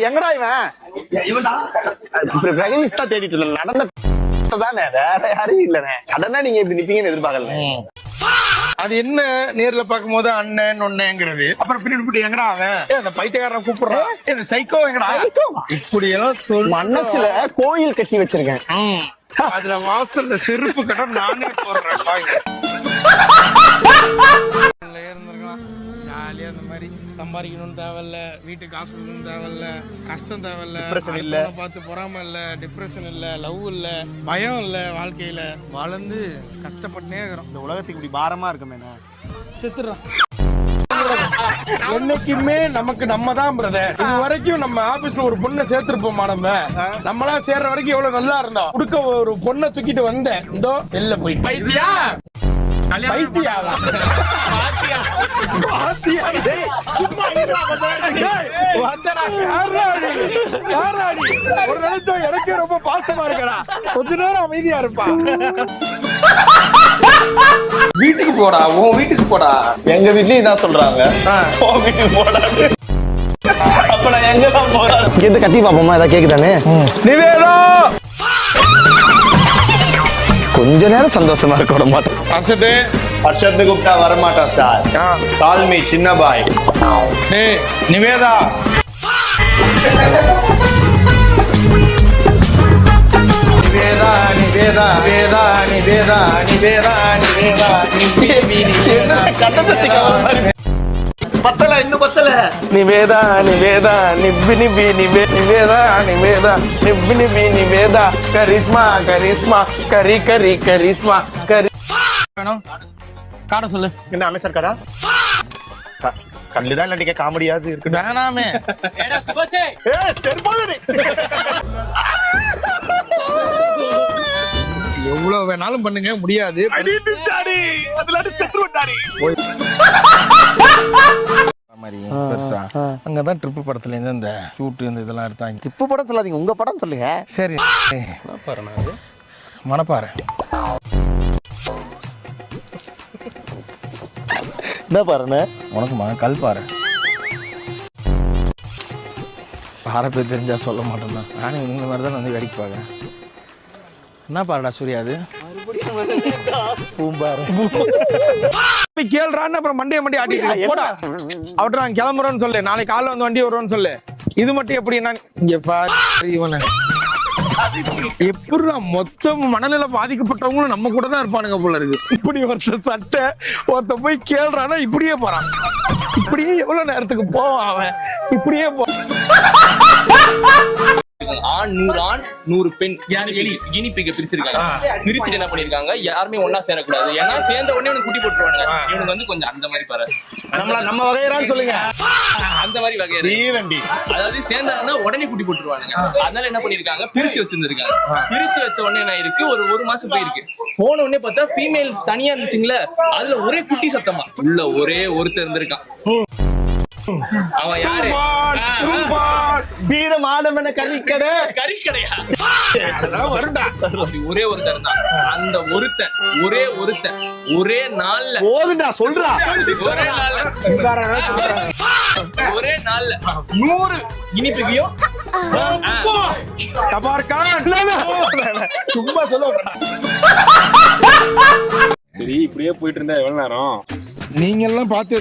எங்கடா இவன் பிரகதீஷ் தான் தேடிட்டு இருந்தேன். நடந்ததானே, வேற யாரும் இல்லனே. சடனா நீங்க இப்படி நிப்பீங்கன்னு எதிர்பார்க்கல. அது என்ன நேர்ல பாக்கும் போது அண்ணன் ஒன்னேங்கிறது, அப்புறம் பின்னாடி எங்கடா அவன் அந்த பைத்தியக்காரன் கூப்பிடுறான், இந்த சைக்கோ எங்கடா, இப்படி எல்லாம் சொல். மனசுல கோயில் கட்டி வச்சிருக்கேன். அதுல வாசல்ல செருப்பு கட்ட நானே போடுறேன். ஜாலியா அந்த மாதிரி சம்பாதிக்கணும்னு தேவையில்ல, வீட்டுக்கு காசு கொடுக்கணும் தேவையில்ல, கஷ்டம் தேவையில்ல, பார்த்து பொறாம இல்ல, டிப்ரெஷன் இல்ல, லவ் இல்ல, பயம் இல்ல, வாழ்க்கையில வளர்ந்து கஷ்டப்பட்டே இருக்கிறோம். இந்த உலகத்துக்கு இப்படி பாரமா இருக்குமே செத்துறான். என்னைக்குமே நமக்கு நம்ம தான் பிரதர். இது வரைக்கும் நம்ம ஆபீஸ்ல ஒரு பொண்ணை சேர்த்திருப்போம். நம்மளா சேர்ற வரைக்கும் எவ்வளவு நல்லா இருந்தோம். கொடுக்க ஒரு பொண்ணை தூக்கிட்டு வந்தேன், இந்தோ வெளில போயிட்டு பைத்தியா எனக்கே ரொம்ப பாசமா இருக்கடா. கொஞ்ச நேரம் அமைதியா இருப்பா. வீட்டுக்கு போடா, உன் வீட்டுக்கு போடா. எங்க வீட்லயும் இதான் சொல்றாங்க, வீட்டுக்கு போடா. அப்ப நான் எங்க தான் போறேன்? எது கத்தி பாப்போமா, ஏதாவது கேக்குதானே? நிவேதா கொஞ்ச நேரம் சந்தோஷமா இருக்க விட மாட்டேன். வருஷத்துக்கு கூப்பிட்டா வரமாட்டான் சார். கால்மி சின்ன பாய். நிவேதா நிவேதா நிவேதா நிவேதா நிவேதா நிவேதா நிவேதா பத்தல, இன்னும் பத்தல. நிவேதா நிவேதா நிப்பி நிபி நிவேதா நிவேதா நிப்பி நிபி நிவேதா கரிஸ்மா கரிஸ்மா கரி கரி கரிஸ்மா கரி. வேணும் காட சொல்லு. என்ன அமேசான் கடா? கல்லுதான் இல்ல, காமெடியாவது இருக்கு. வேணாமே. எவ்வளவு வேணாலும் பண்ணுங்க, முடியாது. அங்கதான் ட்ரிப்பு படத்துல இருந்து இந்த ஷூட் இந்த இதெல்லாம் எடுத்தாங்க. ட்ரிப்பு படம் சொல்லாதீங்க, உங்க படம் சொல்லுங்க. சரி, மணப்பாறை. என்ன பாருன்னு உனக்குமா? கல்பாறை. பாறை பேர் தெரிஞ்சா சொல்ல மாட்டேன். நானும் இந்த மாதிரி தான் வந்து வேடிக்கை பார்க்குறேன். என்ன பாருடா சூர்யா அது? பூம்பாறை. கேள்றான்னு அப்புறம் மண்டே ஆட்டிட்டு போடா. அவட்ட நான் கிளம்புறேன்னு சொல்லு, நாளைக்கு காலைல வந்து வண்டி வருவோன்னு சொல்லு. இது மட்டும் எப்படி என்ன இங்க பாரு இவனை எப்படி மொத்தம் மனநிலை பாதிக்கப்பட்டவங்களும் நம்ம கூட தான் இருப்பானுங்க போல இருக்கு. இப்படி ஒருத்த சட்டை ஒருத்த போய் கேள்றானா இப்படியே போறான். இப்படியே எவ்வளவு நேரத்துக்கு போவான் அவன்? இப்படியே போ. ஆண் 100 ஆண் 100 பெண் கினிபிக்க பிரிச்சிருக்காங்க. பிரிச்சுட்டு என்ன பண்ணிருக்காங்க, யாருமே ஒன்னா சேரக்கூடாது. ஏன்னா சேர்ந்த உடனே இவனுக்கு குட்டி போட்டுருவாங்க. இவனுக்கு வந்து கொஞ்சம் அந்த மாதிரி பாரு, நம்ம வகையறான்னு சொல்லுங்க. அந்த மாதிரி வகையறி, அதாவது சேர்ந்தாங்கன்னா உடனே குட்டி போட்டுருவானுங்க. அதனால என்ன பண்ணிருக்காங்க, பிரிச்சு வச்சிருந்திருக்காங்க. பிரிச்சு வச்ச உடனே என்ன இருக்கு, ஒரு மாசம் போயிருக்கு. போன உடனே பார்த்தா ஃபீமேல் தனியா இருந்துச்சுங்களா, அதுல ஒரே குட்டி சத்தமா உள்ள ஒரே ஒருத்தர் இருந்திருக்கான். அவன் யாரு? வீரமானவன கறிக்கடை. ஒரே ஒருத்தன் தான். அந்த ஒருத்தன் ஒரே நாள்ல போதுடா சொல்றா. ஒரே நாள்ல 100 இனிப்புகையும் சும்மா சொல்ல. சரி, இப்படியே போயிட்டு இருந்தா எவ்வளவு நேரம்? நீங்க எல்லாம் பார்த்து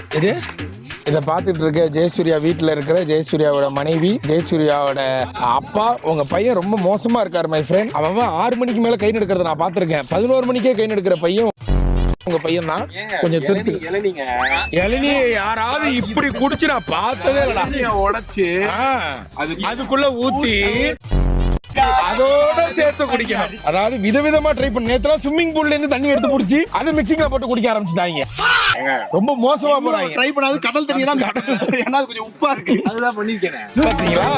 இதை பார்த்துட்டு இருக்க ஜெயசூர்யா, வீட்டில் இருக்கிற ஜெயசூர்யாவோட மனைவி, ஜெயசூர்யாவோட அப்பா, உங்க பையன் ரொம்ப மோசமா இருக்காரு மை ஃப்ரெண்ட். அவன் 6 மணிக்கு மேல கை நடுக்கிறத நான் பார்த்திருக்கேன். 11 மணிக்கே கை நடுக்கிற பையன் உங்க பையன் தான். கொஞ்சம் திருத்து. இளநீ யாராவது இப்படி குடிச்சு நான் பார்த்ததே இல்லடா. உடைச்சு அதுக்குள்ள ஊத்தி அதோட சேர்த்து குடிக்கணும். அதாவது விதவிதமா ட்ரை பண்ண. நேத்துலாம் ஸ்விம்மிங் பூல்ல இருந்து தண்ணி எடுத்து புடிச்சு அது மிக்சிங்ல போட்டு குடிக்க ஆரம்பிச்சுட்டாங்க. ரொம்ப மோசமா போறாங்க. ட்ரை பண்ணாது கடல் தண்ணி தான். ஏன்னா அது கொஞ்சம் உப்பா இருக்கு. அதுதான் பண்ணிருக்கேன். பாத்தீங்களா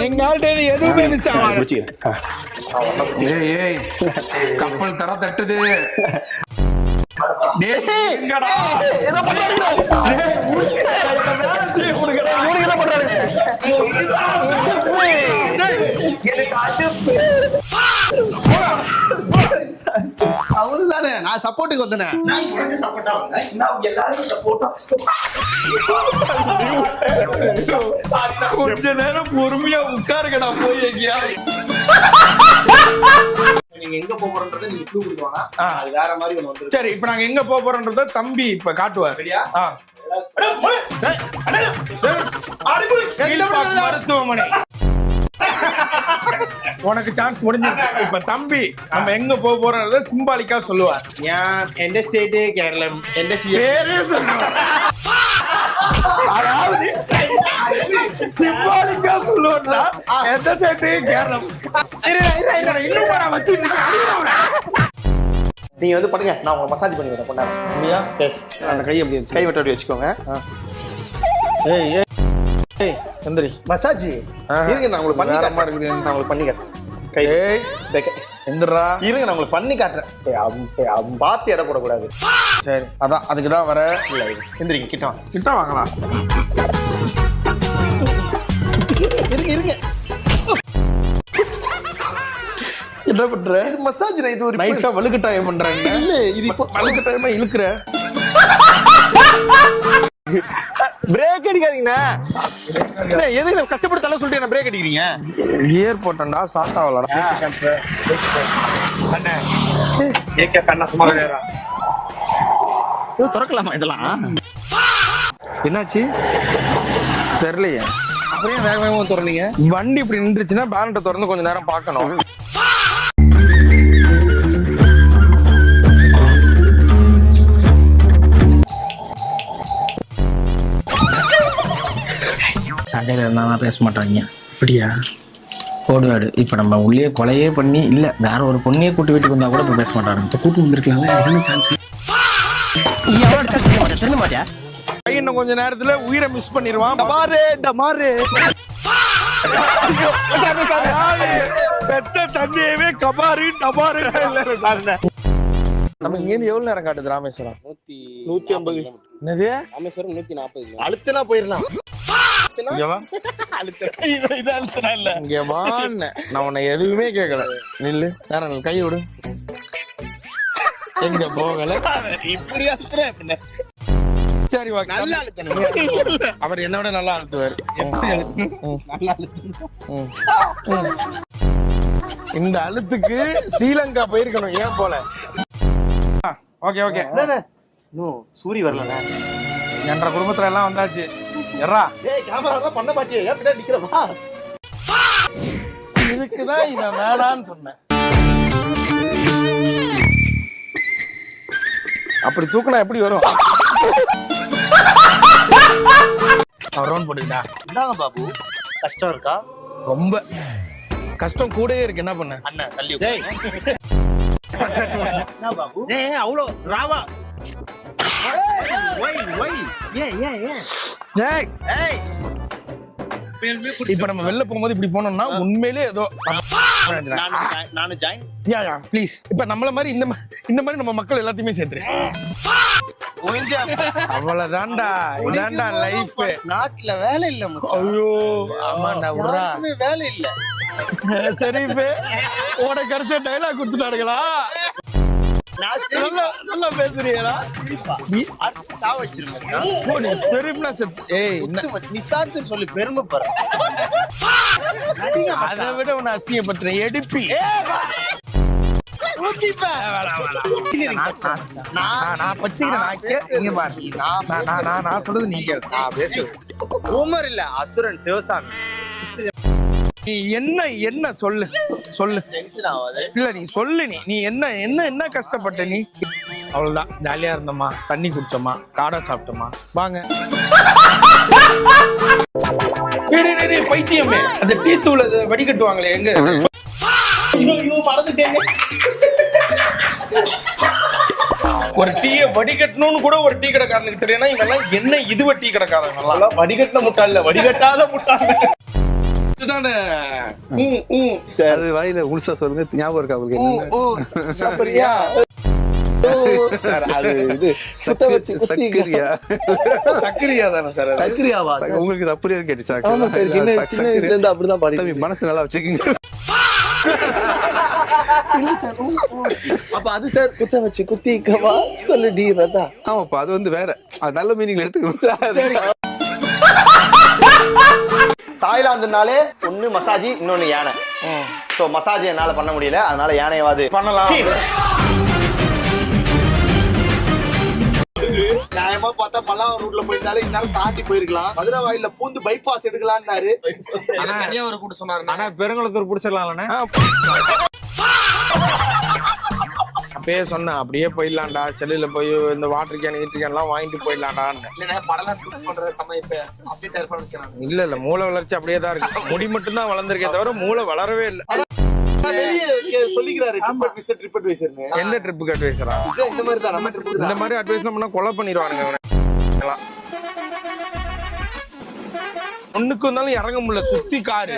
எங்கள்ட்ட எதுவுமே மிஸ் ஆகாது. ஏய் கப்பல் தர தட்டுது. அவனுதானே நான் சப்போர்ட்டுக்கு வந்தேன். நான் உனக்கு சப்போர்ட்டா வந்தேன். நான் எல்லாரும் சப்போர்ட்டா. கொஞ்ச நேரம் பொறுமையா உட்காருங்க, நான் போய் எங்கயா. நீங்க எங்க போறோம்ன்றதை நீங்க க்ளூ கொடுக்கணும். அது வேற மாதிரி ஒண்ணு வந்து. சரி, இப்ப நாங்க எங்க போறோம்ன்றத தம்பி இப்ப காட்டுவார். சரியா? மருத்துவமனை. உனக்கு சான்ஸ் முடிஞ்சிருச்சு. இப்ப தம்பி நம்ம எங்க போறோம்ன்றத சிம்பாலிக்கா சொல்லுவார். എന്റെ സ്റ്റേറ്റ് കേരളം, എന്റെ பேரே சொல்லுவார். அதாவது சிம்பாலிக்கா சொல்லுவார்னா எந்த ஸ்டேட் கேரளம். இன்னும் நான் வச்சிட்டு இருக்கேன். நீங்க வந்து பண்ணுங்க, நான் உங்களை மசாஜ் பண்ணி விடுறேன். பண்ணாங்க எஸ். அந்த கை அப்படி கை விட்டு அப்படி வச்சுக்கோங்க. ஏய் ஏய் ஏய் எந்திரி. மசாஜ் இருங்க, நான் உங்களுக்கு பண்ணி காட்டுறேன். இருக்குது, நான் உங்களுக்கு பண்ணி காட்டுறேன். கை ஏய் எந்திரா. இருங்க, நான் உங்களுக்கு பண்ணி காட்டுறேன். பார்த்து இடம் போடக்கூடாது. சரி, அதான் அதுக்கு தான் வர. இல்ல எந்திரிங்க, கிட்ட வாங்க. கிட்ட வாங்கலாம். இருங்க இருங்க. என்ன பண்ற? இது மசாஜ். இது ஒரு நைட்டா வலுக்கட்டாயம் பண்றாங்க. இல்ல, இது இப்போ வலுக்கட்டாயமா இழுக்கிற. பிரேக் அடிக்காதீங்கண்ணா. எதுக்கு நம்ம கஷ்டப்பட்டு தலை சொல்லிட்டு பிரேக் அடிக்கிறீங்க? கியர் போட்டா ஸ்டார்ட் ஆகலடா. அண்ணே ஏகே ஃபேன் சும்மா வேறா. இது திறக்கலாமா இதெல்லாம்? என்னாச்சு தெரியலையே. அப்புறம் வேக வேகமா திறந்தீங்க. வண்டி இப்படி நின்றுச்சுன்னா பேலண்ட்டை திறந்து கொஞ்ச நேரம் பார்க்கணும். சண்டையில் இருந்தாலும் பேச மாட்டாங்க. அப்படியா? போடுவாடு. இப்போ நம்ம உள்ளே கொலையே பண்ணி இல்லை வேற ஒரு பொண்ணையே கூட்டு வீட்டுக்கு வந்தா கூட இப்போ பேச மாட்டாங்க. இப்போ கூட்டு வந்திருக்கலாம்ல, என்ன சான்ஸ்? இன்னும் கொஞ்ச நேரத்துல உயிரை மிஸ் பண்ணிடுவான். பெத்த தந்தையவே கபாரு டபாரு. நம்ம இங்க எவ்வளவு நேரம் காட்டுது ராமேஸ்வரம்? 150. என்னது? ராமேஸ்வரம் 140. அழுத்தினா போயிடலாம். இங்க வா. இங்க வான்னு நான் உன்னை எதுவுமே கேட்கல. நில்லு, நேரம் கை விடு. எங்க போகல. இப்படி அழுத்துறேன். சரி வா. நல்லா அழுத்தணும். அவர் என்னோட நல்லா அழுத்துவார். நல்லா அழுத்தணும். இந்த அழுத்துக்கு ஸ்ரீலங்கா போயிருக்கணும். ஏன் போல? Okay okay. சூரி வரல. என்ற குடும்பத்துல எல்லாம் வந்தாச்சு. எறா ஏய், கேமரா தான் பண்ண மாட்டியே. ஏன் பின்னாடி நிக்கிறவா? இதுக்குதான் இத வேடான்னு சொன்னேன். அப்படி தூக்குனா எப்படி வரும்? ரவுண்ட் போட்டுக்கிட்டா. இந்தாங்க பாபு, கஷ்டம் இருக்கா? ரொம்ப கஷ்டம் கூடவே இருக்கு. என்ன பண்ண? அண்ணன் தள்ளி என்ன பாபு? அவ்வளோ ராவா. இப்ப நம்ம வெளில போகும்போது இப்படி போனோம்னா உண்மையிலே ஏதோ நானு ஜாயின். ப்ளீஸ். இப்ப நம்மள மாதிரி இந்த மாதிரி நம்ம மக்கள் எல்லாத்தையுமே சேர்த்துரு. அவ்வளவுதான்டா. இதான்டா லைஃப். நாட்டுல வேலை இல்ல. ஐயோ ஆமாண்டா. உரா வேலை இல்ல. சரி, உட கருத்து டைலாக் கொடுத்துட்டாருங்களா? நல்லா பேசுறீங்களா? சொல்லி பெருமைப்படுற. அதை விட உன்னை அசிங்கப்படுத்துறேன். எடுப்பி நான் சொல்றது நீங்க உமர் இல்ல, அசுரன் சிவசாமி. நீ என்ன சொல்லு இல்ல, நீ சொல்லு. நீ என்ன கஷ்டப்பட்ட? நீ அவ்வளவுதான். ஜாலியா இருந்தோமா, தண்ணி குடிச்சோமா, காடை சாப்பிட்டோமா, வாங்க. பைத்தியமே, அந்த டீ தூள் வடிகட்டுவாங்களே எங்க? ஒரு டீயை வடிகட்டணும்னு கூட ஒரு டீ கடைக்காரனுக்கு தெரியும்னா இவெல்லாம் என்ன இதுவ டீ கடைக்காரங்க? வடிகட்டின முட்டாள் இல்ல, வடிகட்டாத முட்டாள். அது வாயில முழுசா சொல்லுங்க. ஞாபகம் இருக்கா உங்களுக்கு? சக்கரியா தானே சார்? சக்கரியாவா? உங்களுக்கு தப்புரியா கேட்டுச்சா? அப்படிதான் மனசு நல்லா வச்சுக்கோங்க. அப்ப அது சார் குத்த வச்சு குத்திக்கவா சொல்லுடி ரதா. ஆமாப்பா அது வந்து வேற, அது நல்ல மீனிங்ல எடுத்துக்கணும். தாய்லாந்துனாலே ஒண்ணு மசாஜ், இன்னொன்னு யானை. சோ மசாஜ் என்னால பண்ண முடியல, அதனால யானையாவது பண்ணலாம். நியாயமா பார்த்தா பல்லாவரம் ரூட்ல போயிருந்தாலே இந்நேரம் தாண்டி போயிருக்கலாம். மதுரை வாயில பூந்து பைபாஸ் எடுக்கலாம்னாரு. ஆனா பெருங்குளத்தூர் பிடிச்சிடலாம்ண்ணே. அப்பயே சொன்னேன் அப்படியே போயிடலாம்டா, செல்லுல போய் இந்த வாட்டர் கேன் ஈட்டர் கேன் எல்லாம் வாங்கிட்டு போயிடலாம்டான்னு. இல்ல மூளை வளர்ச்சி அப்படியே தான் இருக்கு, முடி மட்டும் தான் வளர்ந்துருக்கே தவிர மூளை வளரவே இல்லை. சொல்லிக்கிறாரு ட்ரிப் அட்வைசர்னு. எந்த ட்ரிப்புக்கு அட்வைசரா? இந்த மாதிரி தான் நம்ம ட்ரிப்புக்கு இந்த மாதிரி அட்வைஸ் பண்ணா கொலை பண்ணிடுவானுங்க எல்லாம். ஒண்ணுக்கு வந்தாலும் இறங்க முடியல, சுத்தி காரு.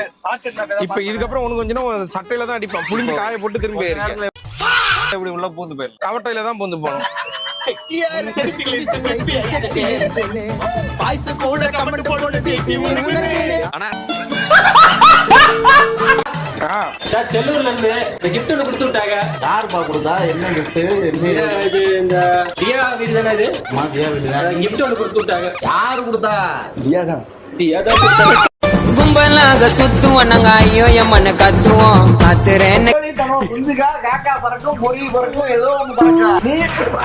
இப்ப இதுக்கப்புறம் ஒண்ணு கொஞ்சம் சட்டையில தான் அடிப்பான், புளிஞ்சு காய போட்டு திரும்பி இருக்கேன். இப்படி உள்ள பூந்து போயிடலாம், கவட்டையில தான் பூந்து போகணும். செல்லூர்ல இருந்து இந்த கிஃப்ட் ஒன்று கொடுத்து விட்டாங்க. யாருப்பா கொடுத்தா? என்ன கிஃப்ட்? இது இந்த தியா வீடு தானே இது? கிஃப்ட் ஒன்று கொடுத்து விட்டாங்க. யாரு கொடுத்தா? தியா தான் கொடுத்தாங்க. கும்பலாக சுத்துவோம் நாங்க, ஐயோ எம்மன கத்துவோம் காத்துறேன். காக்கா பறக்கும், பொறி பறக்கும், ஏதோ ஒண்ணு பறக்கும். நீ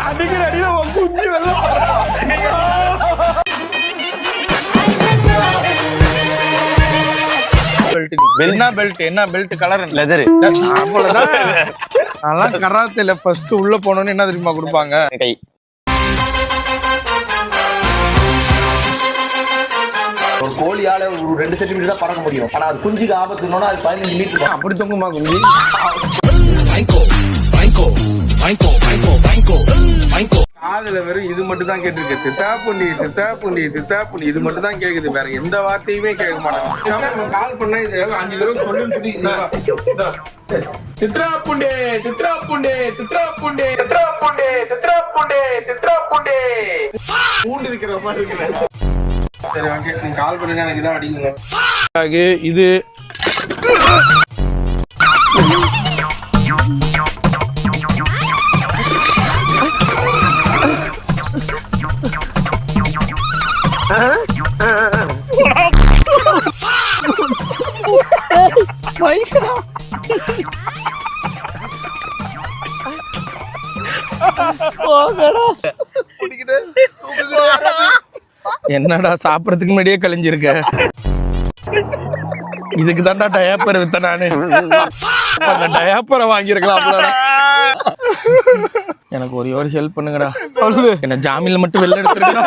அடிக்கிற அடியில குஞ்சு வெள்ளம். என்ன பெல்ட்? என்ன பெல்ட் கலர்? லெதர். அவ்வளவுதான். அதெல்லாம் கராத்தேல ஃபர்ஸ்ட் உள்ள போனோன்னு என்ன தெரியுமா கொடுப்பாங்க? கை. ஒரு கோழியால ஒரு 2 சென்டிமீட்டர் தான் பறக்க முடியும், ஆனா அது குஞ்சுக்கு ஆபத்துனோட அது 15 மீட்டர். அப்படி தொங்குமா குஞ்சு? காதுல வெறும் இது மட்டும் தான் கேட்டிருக்கு, தித்தாப்புண்டி தித்தாப்புண்டி தித்தாப்புண்டி, இது மட்டும் தான் கேக்குது, வேற எந்த வார்த்தையுமே கேட்க மாட்டாங்க. கால் பண்ணா இது 5 தடவை சொல்லுன்னு சொல்லி தித்ராப்புண்டே தித்ராப்புண்டே தித்ராப்புண்டே தித்ராப்புண்டே தித்ராப்புண்டே தித்ராப்புண்டே பூண்டு இருக்கிற மாதிரி இருக்கு. சரி ஓகே, நீ கால் பண்ணினா எனக்கு இதான் அடிக்கணும். இது என்னடா சாப்பிடறதுக்கு முன்னாடியே கழிஞ்சிருக்க? இதுக்கு தான்டா டயாப்பர் வித்த நானு. அந்த டயாப்பரை வாங்கியிருக்கலாம். எனக்கு ஒரே ஒரு ஹெல்ப் பண்ணுங்கடா. என்ன ஜாமீன்ல மட்டும் வெளில எடுத்துருக்கா.